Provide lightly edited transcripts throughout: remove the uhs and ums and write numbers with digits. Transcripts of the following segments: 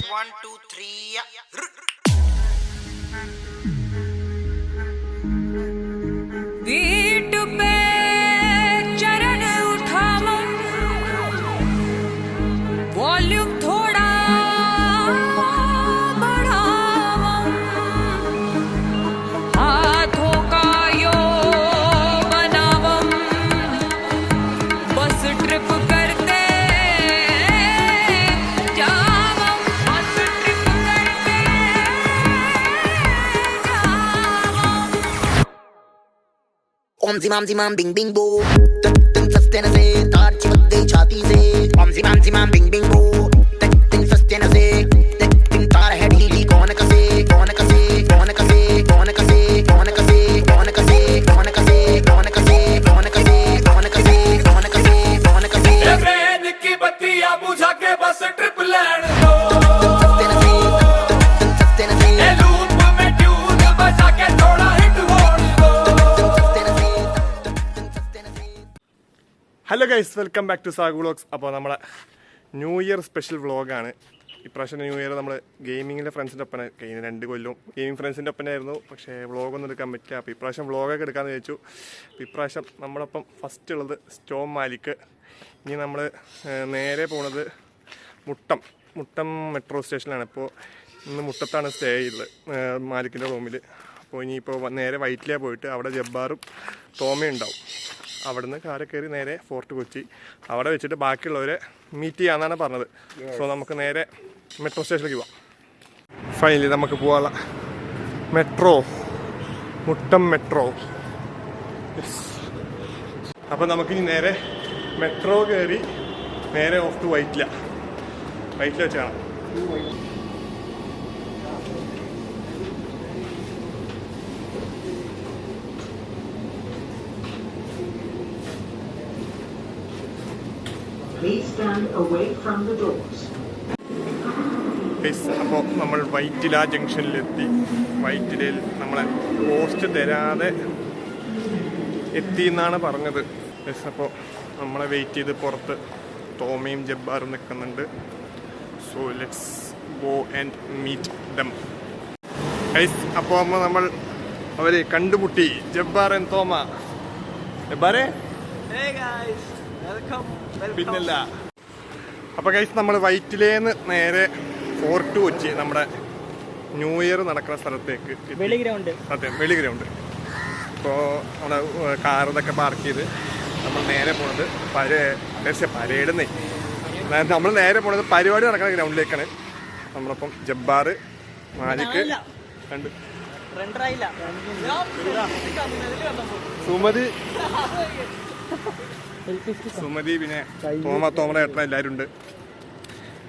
1 2 3 wheat पे चरण उठाओ, वॉल्यूम थोड़ा बढ़ाओ, हाथों का योग बनाओ, बस ट्रिप करते जाओ, बस ट्रिप करते जाओ। ओम जिमाम बिंग बिंग बो तन सस्तेन से तार चिपक गई छाती से। ओम जिमाम बिंग बिंग बो तन सस्तेन से तन तार है ढीली। कौन कसे कौन कसे कौन कसे कौन कसे कौन कसे कौन कसे कौन कसे कौन कसे कौन कसे कौन कसे कौन कसे कौन कसे ट्रेन की बत्तियां बुझा के बस ट्रिप लैंड दो। सस्तेन से ये लूप में ट्यून बजा के थोड़ा हिट होने दो। Hello guys, welcome back to Saag vlogs. അപ്പോൾ നമ്മുടെ ന്യൂ ഇയർ സ്പെഷ്യൽ വ്ളോഗാണ്. ഇപ്രാവശ്യം ന്യൂ ഇയർ നമ്മൾ ഗെയിമിങ്ങിൻ്റെ ഫ്രണ്ട്സിൻ്റെ ഒപ്പന കഴിഞ്ഞ 2 കൊല്ലവും ഗെയിമിംഗ് ഫ്രണ്ട്സിൻ്റെ ഒപ്പനായിരുന്നു. പക്ഷേ വ്ളോഗൊന്നും എടുക്കാൻ പറ്റില്ല. അപ്പോൾ ഇപ്രാവശ്യം വ്ളോഗൊക്കെ എടുക്കാമെന്ന് ചോദിച്ചു. ഇപ്രാവശ്യം നമ്മളൊപ്പം ഫസ്റ്റ് ഉള്ളത് സ്റ്റോം മാലിക്ക്. ഇനി നമ്മൾ നേരെ പോണത് മുട്ടം മെട്രോ സ്റ്റേഷനിലാണ്. ഇപ്പോൾ ഇന്ന് മുട്ടത്താണ് സ്റ്റേ ചെയ്തത് മാലിക്കിൻ്റെ റൂമിൽ. അപ്പോൾ ഇനിയിപ്പോൾ നേരെ വൈറ്റിലേ പോയിട്ട് അവിടെ ജബ്ബാറും തോമയും ഉണ്ടാവും. അവിടുന്ന് കാറ് കയറി നേരെ ഫോർട്ട് കൊച്ചി അവിടെ വെച്ചിട്ട് ബാക്കിയുള്ളവരെ മീറ്റ് ചെയ്യാമെന്നാണ് പറഞ്ഞത്. സോ നമുക്ക് നേരെ മെട്രോ സ്റ്റേഷനിലേക്ക് പോവാം. ഫൈനലി നമുക്ക് പോകാനുള്ള മെട്രോ, മുട്ടം മെട്രോ. അപ്പോൾ നമുക്കിനി നേരെ മെട്രോ കയറി നേരെ ഓഫ് ടു വൈറ്റില വെച്ച് കാണാം. Please stand away from the doors. അപ്പോൾ നമ്മൾ വൈറ്റില ജംഗ്ഷനിലെത്തി. വൈറ്റിലയിൽ നമ്മളെ പോസ്റ്റ് തരാതെ എത്തി എന്നാണ് പറഞ്ഞത്. അപ്പോൾ നമ്മളെ വെയിറ്റ് ചെയ്ത് പുറത്ത് തോമയും ജബ്ബാറും നിൽക്കുന്നുണ്ട്. So let's go and meet them. അപ്പോൾ നമ്മൾ അവരെ കണ്ടുമുട്ടി, ജബ്ബാർ ആൻഡ് തോമ. ജബ്ബാറെ പിന്നല്ല. അപ്പോൾ ഗൈസ് നമ്മൾ വൈറ്റിലേന്ന് നേരെ ഫോർട്ട് കൊച്ചി നമ്മുടെ ന്യൂ ഇയർ നടക്കുന്ന സ്ഥലത്തേക്ക് വെളി ഗ്രൗണ്ട്. ഇപ്പോൾ നമ്മുടെ കാർ ഇതൊക്കെ പാർക്ക് ചെയ്ത് നമ്മൾ നേരെ പോണത് പരേഡെന്നേ നമ്മൾ നേരെ പോണത് പരിപാടി നടക്കുന്ന ഗ്രൗണ്ടിലേക്കാണ്. നമ്മളപ്പം ജബ്ബാർ, മാലിക്ക്, രണ്ട് സുമതി പിന്നെ തോമയുടെ ഏട്ടൻ എല്ലാവരും ഉണ്ട്.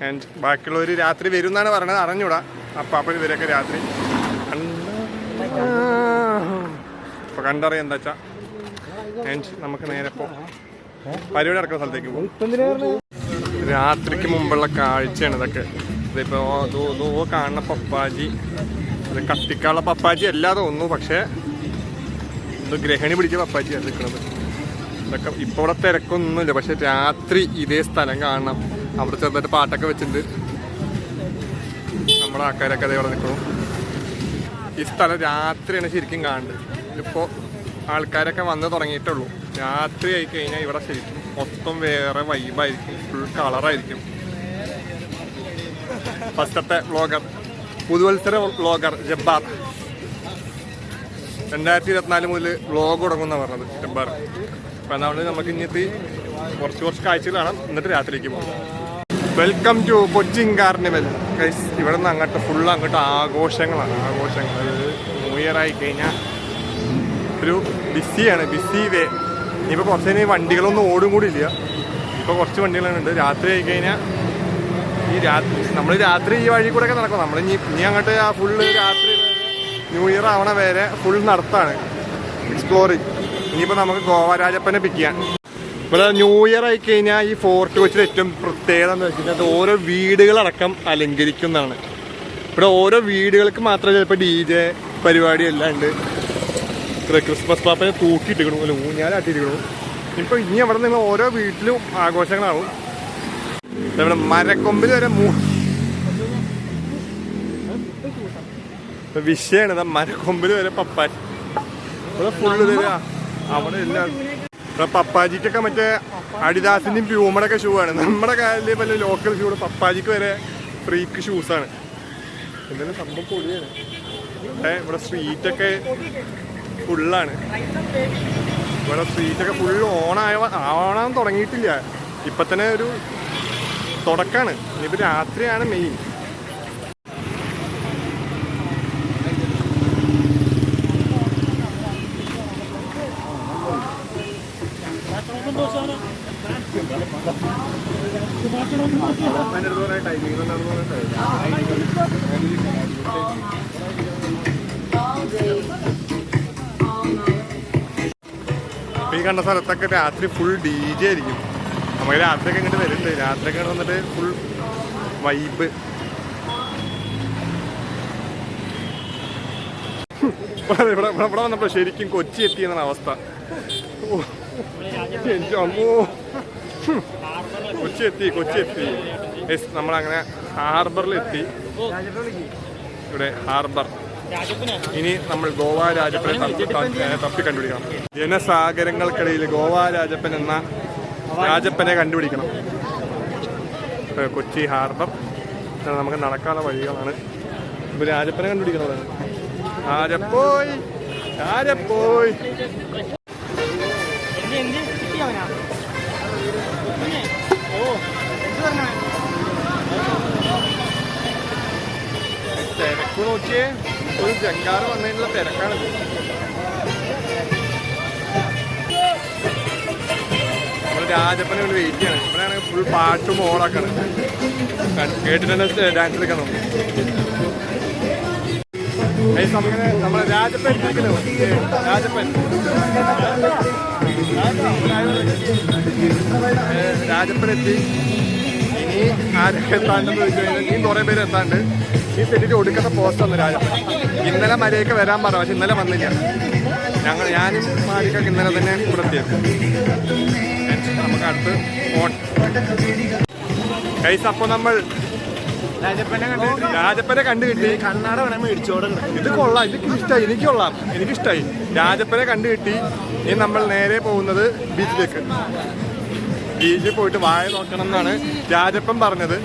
ആൻഡ് ബാക്കിയുള്ളവർ രാത്രി വരും എന്നാണ് പറയണത്. അറിഞ്ഞൂടാ. അപ്പം ഇവരൊക്കെ രാത്രി അപ്പോൾ കണ്ടറിയാം എന്താ വെച്ചാൽ. ആൻഡ് നമുക്ക് നേരെ ഇപ്പോൾ പരിപാടി നടക്കുന്ന സ്ഥലത്തേക്ക് പോകും. രാത്രിക്ക് മുമ്പുള്ള കാഴ്ചയാണ് ഇതൊക്കെ. ഇതിപ്പോൾ കാണുന്ന പപ്പാജി, അത് കത്തിക്കാനുള്ള പപ്പാജി അല്ലാതെ തോന്നുന്നു. പക്ഷേ ഇത് ഗ്രഹണി പിടിച്ച പപ്പാജിയാണ് നിൽക്കുന്നത്. ഇതൊക്കെ ഇപ്പോൾ ഇവിടെ തിരക്കൊന്നുമില്ല. പക്ഷെ രാത്രി ഇതേ സ്ഥലം കാണണം. അവിടെ ചെറുതായിട്ട് പാട്ടൊക്കെ വെച്ചിട്ടുണ്ട്. നമ്മുടെ ആൾക്കാരൊക്കെ അതേ ഇവിടെ നിൽക്കണം. ഈ സ്ഥലം രാത്രിയാണ് ശരിക്കും കാണുന്നത്. ഇതിപ്പോൾ ആൾക്കാരൊക്കെ വന്ന് തുടങ്ങിയിട്ടുള്ളൂ. രാത്രി ആയി കഴിഞ്ഞാൽ ഇവിടെ ശരിക്കും മൊത്തം വേറെ വൈബായിരിക്കും, ഫുൾ കളറായിരിക്കും. ഫസ്റ്റത്തെ വ്ളോഗർ, പുതുവത്സര വ്ളോഗർ ജബ്ബാർ. 2024 മുതൽ വ്ളോഗ് തുടങ്ങുമെന്നാണ് പറഞ്ഞത് ജബ്ബാർ. അപ്പം അതുകൊണ്ട് നമുക്ക് ഇന്നത്തെ കുറച്ച് കാഴ്ചകൾ കാണാം. എന്നിട്ട് രാത്രിക്ക് പോകാം. Welcome to Cochin carnival guys. ഇവിടെ നിന്ന് അങ്ങോട്ട് ഫുള്ള് അങ്ങോട്ട് ആഘോഷങ്ങളാണ്. ന്യൂ ഇയർ ആയി കഴിഞ്ഞാൽ ഒരു ബിസിയാണ്, ബിസി വേ. ഇനിയിപ്പോൾ കുറച്ച് കഴിഞ്ഞാൽ വണ്ടികളൊന്നും ഓടും കൂടി ഇല്ല. ഇപ്പോൾ കുറച്ച് വണ്ടികളുണ്ട്. രാത്രി ആയി കഴിഞ്ഞാൽ നമ്മൾ രാത്രി ഈ വഴി കൂടെ ഒക്കെ നടക്കും. നമ്മൾ ഇനി അങ്ങോട്ട് ആ ഫുള്ള് രാത്രി ന്യൂ ഇയർ ആവണ വരെ ഫുൾ നടത്താണ്, എക്സ്പ്ലോറിങ്. ഇനിയിപ്പോൾ നമുക്ക് ഗോവ രാജപ്പനെ പിക്ക് ചെയ്യാം. ഇവിടെ ന്യൂ ഇയർ ആയി കഴിഞ്ഞാൽ ഈ ഫോർട്ട് കൊച്ചിയിൽ ഏറ്റവും പ്രത്യേകത എന്ന് വെച്ച് കഴിഞ്ഞാൽ ഓരോ വീടുകളടക്കം അലങ്കരിക്കുന്നതാണ്. ഇവിടെ ഓരോ വീടുകൾക്ക് മാത്രമേ ചിലപ്പോൾ DJ പരിപാടി എല്ലാം ഉണ്ട്. ക്രിസ്മസ് പാപ്പനെ തൂക്കിയിട്ടിരിക്കണു, അല്ല ഊഞ്ഞാലാട്ടിയിരിക്കണു. ഇപ്പോൾ ഇനി അവിടെ നിന്ന് ഓരോ വീട്ടിലും ആഘോഷങ്ങളാവും. ഇവിടെ മരക്കൊമ്പിൽ വരെ വിഷയാണ്. മരക്കൊമ്പിൽ വരെ പപ്പാജി ഇവിടെ ഫുള്ള് തരിക. അവിടെ എല്ലാം ഇവിടെ പപ്പാജിക്കൊക്കെ മറ്റേ അഡിദാസിൻ്റെയും പ്യൂമയുടെ ഒക്കെ ഷൂ ആണ്. നമ്മുടെ കാലിൽ വല്ല ലോക്കൽ ഷൂ പപ്പാജിക്ക് വരെ ഫ്രീക്ക് ഷൂസാണ്. എന്തായാലും സംഭവം പൊളിയാണ്. ഇവിടെ സ്ട്രീറ്റൊക്കെ ഫുള്ളാണ്. ഇവിടെ സ്ട്രീറ്റൊക്കെ ഫുള്ള് ഓണാൻ തുടങ്ങിയിട്ടില്ല. ഇപ്പം തന്നെ ഒരു തുടക്കമാണ്. ഇനിയിപ്പോൾ രാത്രിയാണ് മെയിൻ. ഈ കണ്ട സ്ഥലത്തൊക്കെ രാത്രി ഫുൾ DJ ആയിരിക്കും. നമുക്ക് രാത്രിയൊക്കെ ഇങ്ങോട്ട് വരുന്നുണ്ട്. രാത്രിയൊക്കെ വന്നിട്ട് ഫുൾ വൈബ്. ഇവിടെ വന്നപ്പോൾ ശരിക്കും കൊച്ചി എത്തിയെന്നാണ് അവസ്ഥ. അമ്മോ, കൊച്ചി എത്തി. നമ്മളങ്ങനെ ഹാർബറിലെത്തി. ഇവിടെ ഹാർബർ. ഇനി നമ്മൾ ഗോവ രാജപ്പനെ തപ്പി കണ്ടുപിടിക്കണം. ജനസാഗരങ്ങൾക്കിടയിൽ ഗോവ രാജപ്പൻ എന്ന രാജപ്പനെ കണ്ടുപിടിക്കണം. കൊച്ചി ഹാർബർ നമുക്ക് നടക്കാനുള്ള വഴികളാണ്. ഇപ്പൊ രാജപ്പനെ കണ്ടുപിടിക്കണതാണ്. രാജപ്പോയി തിരക്ക് നോക്കിയേ. ഒരു ജങ്കാറ് വന്നതിനുള്ള തിരക്കാണിത്. നമ്മൾ രാജപ്പനെ കൊണ്ട് വെയിറ്റ് ചെയ്യണം. ഇവിടെയാണെങ്കിൽ ഫുൾ പാട്ടും ഓളാക്കാണ്. കേട്ടിട്ട് തന്നെ ഡാൻസ് എടുക്കാൻ നോക്കും. നമ്മളെ രാജപ്പൻ എത്തി. ഇനി ആരൊക്കെ എത്താണ്ടെന്ന് ചോദിച്ചു കഴിഞ്ഞാൽ ഇനി കുറേ പേര് എത്താണ്ട്. ഈ തെറ്റിട്ട് ഒടുക്കത്തെ പോസ്റ്റ് വന്നു രാജപ്പൻ. ഇന്നലെ മരയൊക്കെ വരാൻ പറഞ്ഞു, പക്ഷെ ഇന്നലെ വന്നില്ല. ഞാനും മാരിക്കൊക്കെ ഇന്നലെ തന്നെ ഇവിടെ എത്തിയത്. നമുക്ക് അടുത്ത് അപ്പോൾ നമ്മൾ രാജപ്പനെ കണ്ടു കിട്ടി. കണ്ണാട വേണേ മേടിച്ചോടെ. ഇത് കൊള്ളാം, എനിക്കിഷ്ടായി. രാജപ്പനെ കണ്ടു കിട്ടി. ഇനി നമ്മൾ നേരെ പോകുന്നത് ബീച്ചിലേക്ക്. ബീച്ചിൽ പോയിട്ട് വായ നോക്കണം എന്നാണ് രാജപ്പൻ പറഞ്ഞത്.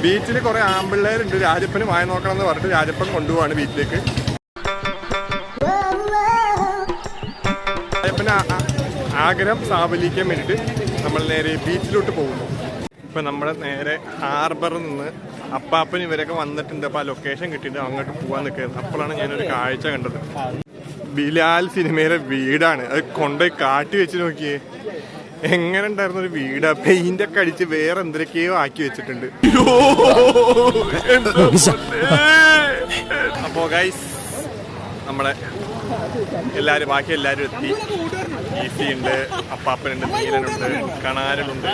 ബീച്ചിൽ കുറെ ആമ്പിള്ളേരുണ്ട്. രാജപ്പന് വായ നോക്കണം എന്ന് പറഞ്ഞിട്ട് രാജപ്പൻ കൊണ്ടുപോവാണ് ബീച്ചിലേക്ക്. രാജപ്പന് ആഗ്രഹം സാഫല്യിക്കാൻ വേണ്ടിയിട്ട് നമ്മൾ നേരെ ബീച്ചിലോട്ട് പോകുന്നു. ഇപ്പം നമ്മൾ നേരെ ഹാർബറിൽ നിന്ന് അപ്പാപ്പൻ ഇവരൊക്കെ വന്നിട്ടുണ്ട്. അപ്പോൾ ആ ലൊക്കേഷൻ കിട്ടിയിട്ട് അങ്ങോട്ട് പോകാൻ നിൽക്കുന്നത്. അപ്പോഴാണ് ഞാനൊരു കാഴ്ച കണ്ടത്. ബിലാൽ സിനിമയിലെ വീടാണ്. അത് കൊണ്ടുപോയി കാട്ടി വെച്ച് നോക്കിയേ. എങ്ങനെ ഉണ്ടായിരുന്ന ഒരു വീടാ. പെയിന്റൊക്കെ അടിച്ച് വേറെ എന്തൊക്കെയോ ആക്കി വെച്ചിട്ടുണ്ട്. അപ്പോൾ ഗൈസ് നമ്മളെ ബാക്കി എല്ലാവരും എത്തി. ഈസി ഉണ്ട്, അപ്പാപ്പനുണ്ട്, നീലനുണ്ട്, കണാരനുണ്ട്.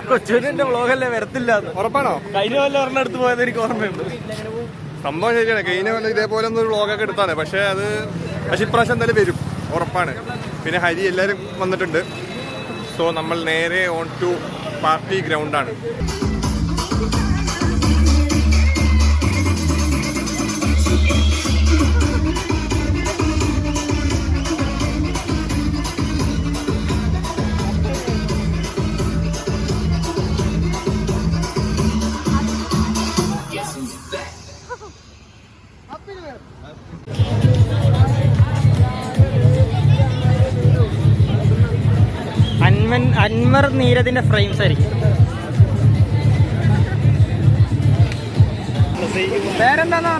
കൊച്ചൂരിന്റെ വ്ളോഗല്ലേ വരത്തില്ല. ഉറപ്പാണോ? കഴിഞ്ഞ കൊല്ലം ഒരെണ്ണം എടുത്ത് പോയത് എനിക്ക് ഓർമ്മയുണ്ട്. സംഭവം ശരിയാണ്. കഴിഞ്ഞ കൊല്ലം ഇതേപോലെ ഒന്നൊരു വ്ളോഗൊക്കെ എടുത്താണ്. പക്ഷെ ഇപ്രാവശ്യം എന്തായാലും വരും, ഉറപ്പാണ്. പിന്നെ ഹരി എല്ലാവരും വന്നിട്ടുണ്ട്. സോ നമ്മൾ നേരെ ഓൺ ടു പാർട്ടി ഗ്രൗണ്ടാണ്. അൻവർ നീരദിന്റെ ഫ്രെയിംസ് ആയിരിക്കും. പേരെന്താന്ന്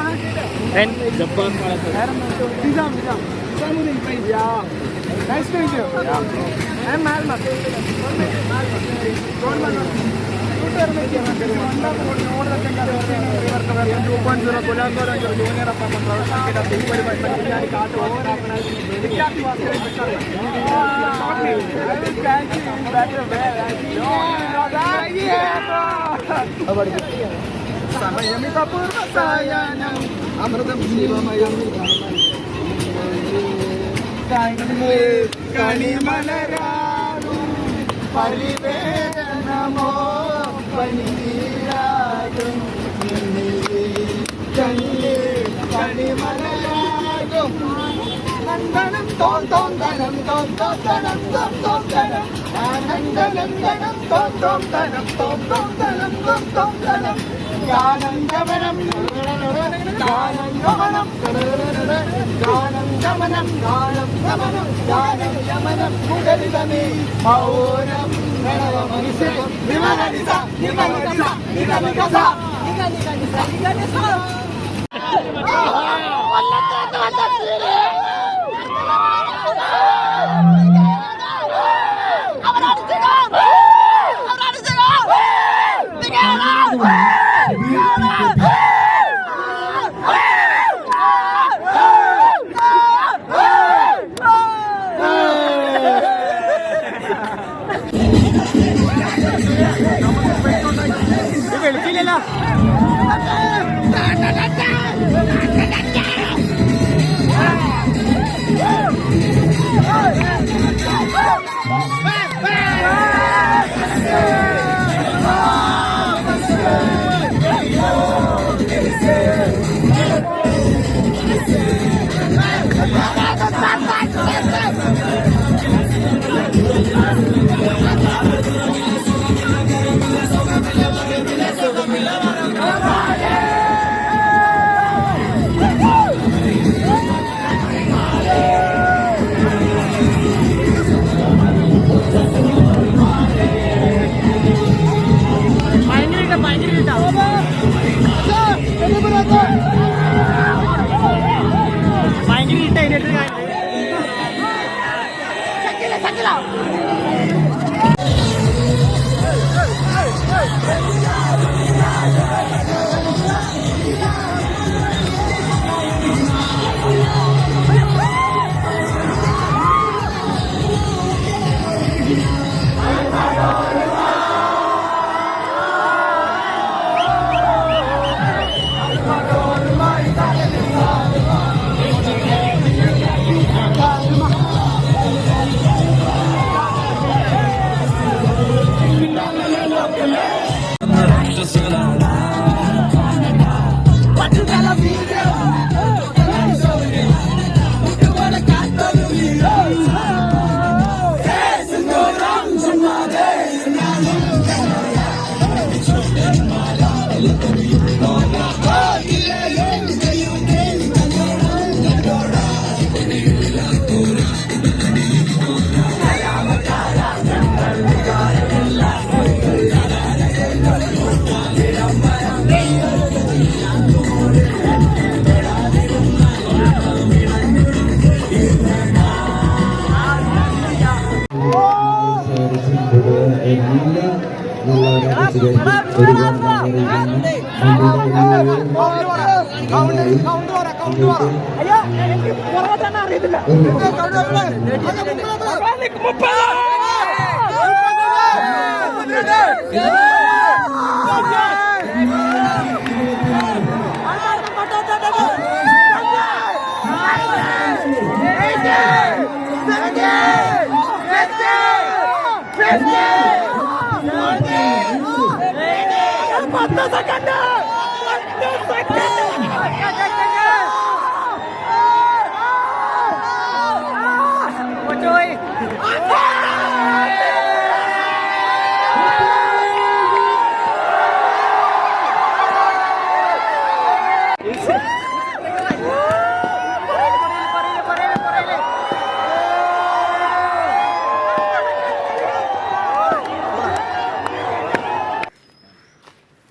അമൃതം ശിവമയം കണിമലരാ പരിവേദനമോ പനിനീരാകും കണിമലയാകും നന്ദനം തോം തോം ധനം തോം തോം ധനം തോം തോം ധനം ആനന്ദനന്ദനം തോം തോം ധനം തോം തോം ധനം തോം തോം ധനം ഗാനന്ദമനം ഗാനന്ദമനം ഗാനന്ദമനം ഗാനന്ദമനം ഗാനന്ദമനം മുഖരിതമേ മൗനം ഗണവമനിസേ നിമനിസ നിമനിസ നിമനിസ നിമനിസ വെളുപ്പില്ലല്ലോ.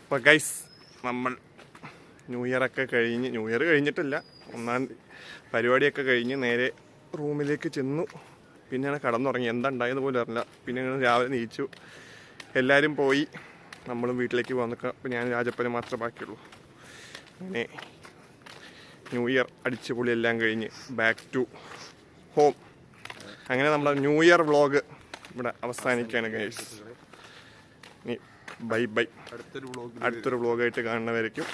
അപ്പോൾ ഗൈസ് നമ്മൾ ന്യൂ ഇയറൊക്കെ കഴിഞ്ഞ്, ന്യൂ ഇയർ കഴിഞ്ഞിട്ടില്ല, ഒന്നാം പരിപാടിയൊക്കെ കഴിഞ്ഞ് നേരെ റൂമിലേക്ക് ചെന്നു. പിന്നെയാണ് കടന്നുറങ്ങി. എന്താ ഉണ്ടായെന്ന് പോലും അറിയില്ല. പിന്നെ രാവിലെ നീച്ചു, എല്ലാവരും പോയി, നമ്മളും വീട്ടിലേക്ക് പോകാൻ നിൽക്കാം. അപ്പോൾ ഞാൻ രാജപ്പനെ മാത്രമേ ബാക്കിയുള്ളൂ. അങ്ങനെ ന്യൂ ഇയർ അടിച്ചുപൊളി എല്ലാം കഴിഞ്ഞ് ബാക്ക് ടു ഹോം. അങ്ങനെ നമ്മുടെ ന്യൂ ഇയർ വ്ളോഗ് ഇവിടെ അവസാനിക്കുകയാണ് ഗൈസ്. Bye bye. അടുത്തൊരു വ്ളോഗായിട്ട് കാണുന്നവരേക്കും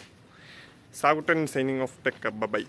സാകുട്ടൻ സൈനിങ് ഓഫ് ടെക്. ബൈ.